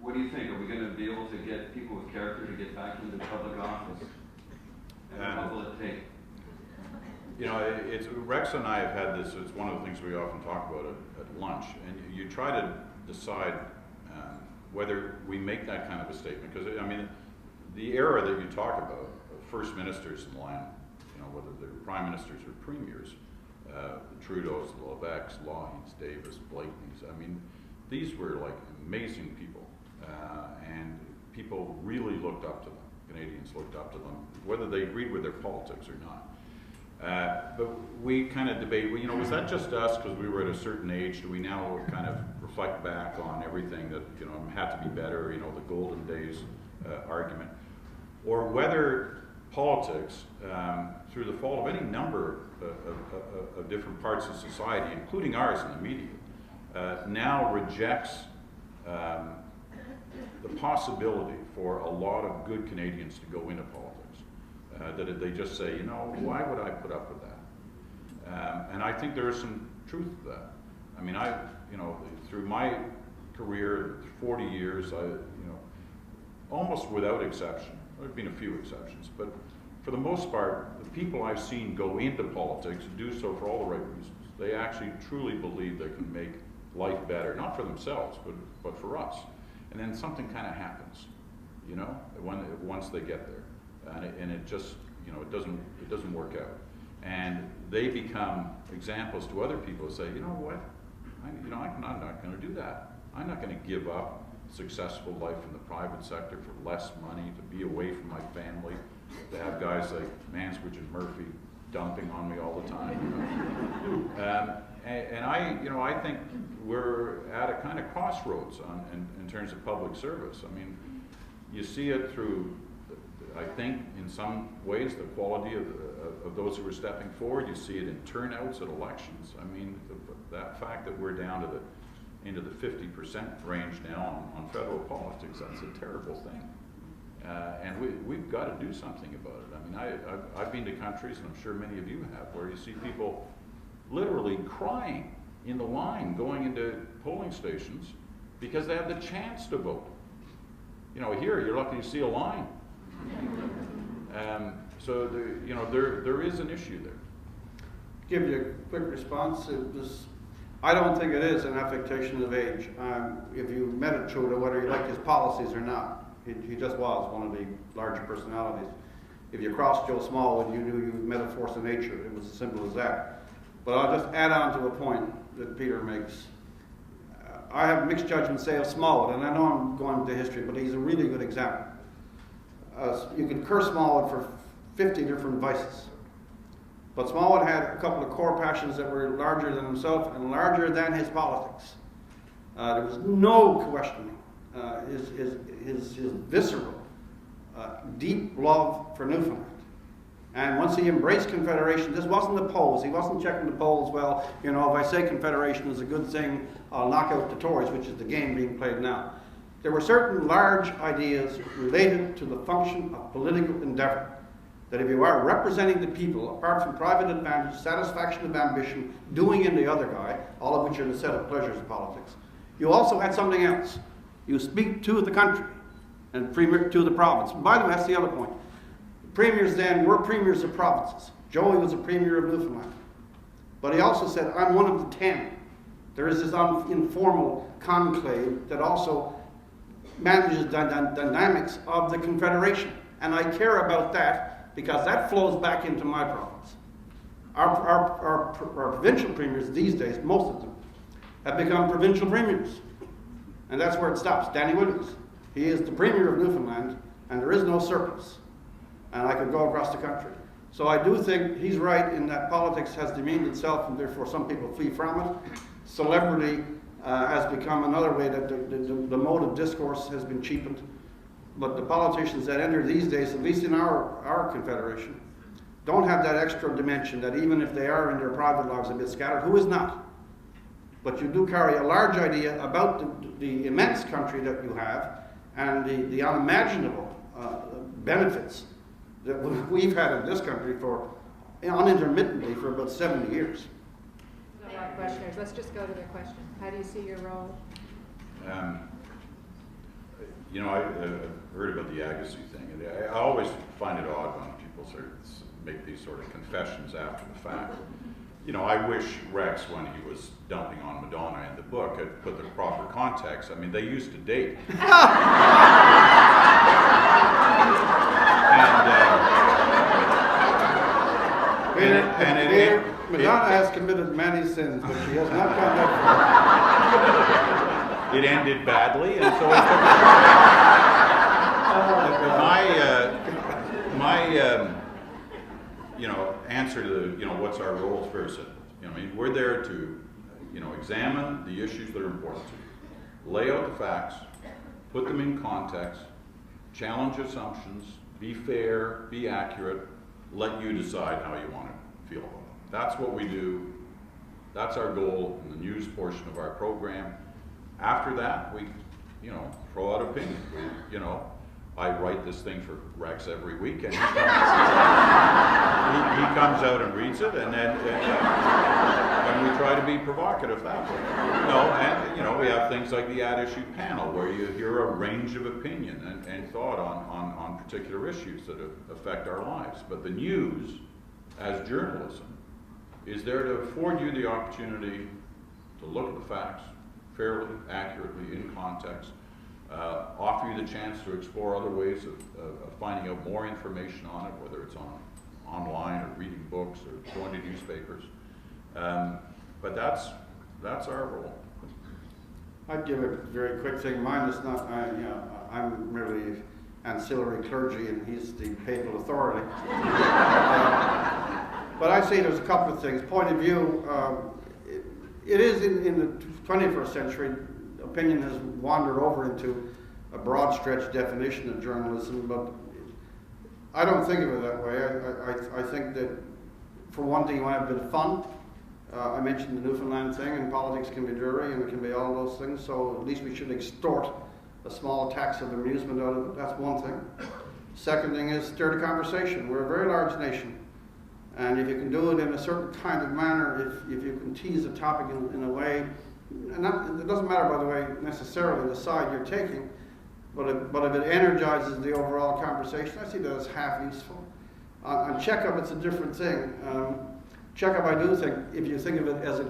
what do you think? Are we going to be able to get people with character to get back into public office? And what will it take? You know, Rex and I have had this, it's one of the things we often talk about at lunch, and you try to decide whether we make that kind of a statement, because, I mean, the era that you talk about, first ministers in the land, you know, whether they're prime ministers or premiers, Trudeau's, Levesque's, Lougheed's, Davis, Blakeney's, I mean, these were like amazing people, and people really looked up to them. Canadians looked up to them, whether they agreed with their politics or not. But we kind of debate, well, you know, was that just us because we were at a certain age? Do we now kind of reflect back on everything that, you know, had to be better, you know, the golden days argument? Or whether politics, through the fault of any number of different parts of society, including ours in the media, now rejects the possibility for a lot of good Canadians to go into politics. That they just say, you know, why would I put up with that? And I think there is some truth to that. I mean, you know, through my career, 40 years, you know, almost without exception, there have been a few exceptions, but for the most part, the people I've seen go into politics do so for all the right reasons. They actually truly believe they can make life better, not for themselves, but for us. And then something kind of happens, you know, once they get there. And it just, you know, it doesn't work out. And they become examples to other people who say, you know what, I'm not going to do that. I'm not going to give up a successful life in the private sector for less money, to be away from my family, to have guys like Mansbridge and Murphy dumping on me all the time. You know? And I think we're at a kind of crossroads in terms of public service. I mean, you see it through, I think, in some ways, the quality of those who are stepping forward. You see it in turnouts at elections. I mean, that fact that we're down to into the 50% range now on federal politics, that's a terrible thing. And we've got to do something about it. I mean, I've been to countries, and I'm sure many of you have, where you see people literally crying in the line going into polling stations because they have the chance to vote. You know, here you're lucky to see a line. So there is an issue there. Give you a quick response. I don't think it is an affectation of age. If you met a Trudeau, whether you liked his policies or not, he just was one of the larger personalities. If you crossed Joe Smallwood, you knew you met a force of nature. It was as simple as that. But I'll just add on to a point that Peter makes. I have mixed judgment, say, of Smallwood, and I know I'm going to history, but he's a really good example. You could curse Smallwood for 50 different vices. But Smallwood had a couple of core passions that were larger than himself and larger than his politics. There was no questioning his visceral, deep love for Newfoundland. And once he embraced Confederation, this wasn't the polls. He wasn't checking the polls, well, you know, if I say Confederation is a good thing, I'll knock out the Tories, which is the game being played now. There were certain large ideas related to the function of political endeavor, that if you are representing the people, apart from private advantage, satisfaction of ambition, doing in the other guy, all of which are the set of pleasures of politics, you also had something else. You speak to the country and to the province. By the way, that's the other point. Premiers then were premiers of provinces. Joey was a premier of Newfoundland. But he also said, I'm one of the 10. There is this informal conclave that also manages the dynamics of the Confederation. And I care about that because that flows back into my province. Our provincial premiers these days, most of them, have become provincial premiers. And that's where it stops. Danny Williams, he is the premier of Newfoundland, and there is no surplus. And I could go across the country. So I do think he's right in that politics has demeaned itself, and therefore some people flee from it. Celebrity has become another way that the mode of discourse has been cheapened. But the politicians that enter these days, at least in our confederation, don't have that extra dimension that even if they are in their private lives a bit scattered, who is not? But you do carry a large idea about the immense country that you have and the unimaginable benefits that we've had in this country for unintermittently for about 70 years. A lot of questioners. Let's just go to the question. How do you see your role? You know, I heard about the Agassiz thing, and I always find it odd when people sort of make these sort of confessions after the fact. You know, I wish Rex, when he was dumping on Madonna in the book, had put the proper context. I mean, they used to date. Madonna has committed many sins, but she has not gone that far. It ended badly, and so my you know, answer to the, you know, what's our role is very simple. You know, I mean, we're there to, you know, examine the issues that are important to you, lay out the facts, put them in context, challenge assumptions, be fair, be accurate, let you decide how you want to feel about it. That's what we do. That's our goal in the news portion of our program. After that, we, you know, throw out opinions. You know, I write this thing for Rex every week, and he comes out and reads it, and then and we try to be provocative that way. No, and you know, we have things like the ad issue panel, where you hear a range of opinion and thought on particular issues that affect our lives. But the news, as journalism, is there to afford you the opportunity to look at the facts fairly, accurately, in context, offer you the chance to explore other ways of finding out more information on it, whether it's online or reading books or going to newspapers. But that's our role. I'd give a very quick thing. Mine is not, you know, I'm merely ancillary clergy and he's the papal authority. But I say there's a couple of things. Point of view, it is in the 21st century, opinion has wandered over into a broad stretch definition of journalism, but I don't think of it that way. I think that, for one thing, you want to have a bit of fun. I mentioned the Newfoundland thing, and politics can be dreary, and it can be all those things, so at least we should extort a small tax of amusement out of it. That's one thing. Second thing is stir the conversation. We're a very large nation, and if you can do it in a certain kind of manner, if you can tease a topic in a way, and it doesn't matter, by the way, necessarily the side you're taking, but if it energizes the overall conversation, I see that as half useful. On Checkup, it's a different thing. Checkup, I do think, if you think of it as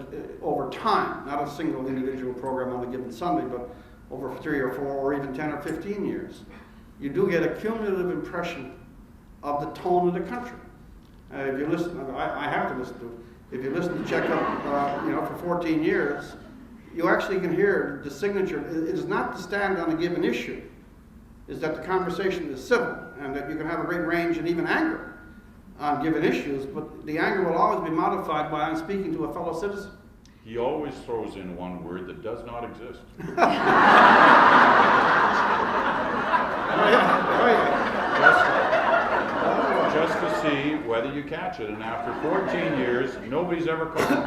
over time, not a single individual program on a given Sunday, but over 3 or 4 or even 10 or 15 years, you do get a cumulative impression of the tone of the country. If you listen, I have to listen to it. If you listen to Checkup, you know, for 14 years, you actually can hear the signature. It is not to stand on a given issue, is that the conversation is civil and that you can have a great range and even anger on given issues, but the anger will always be modified by I'm speaking to a fellow citizen. He always throws in one word that does not exist. Just to see whether you catch it, and after 14 years, nobody's ever caught it.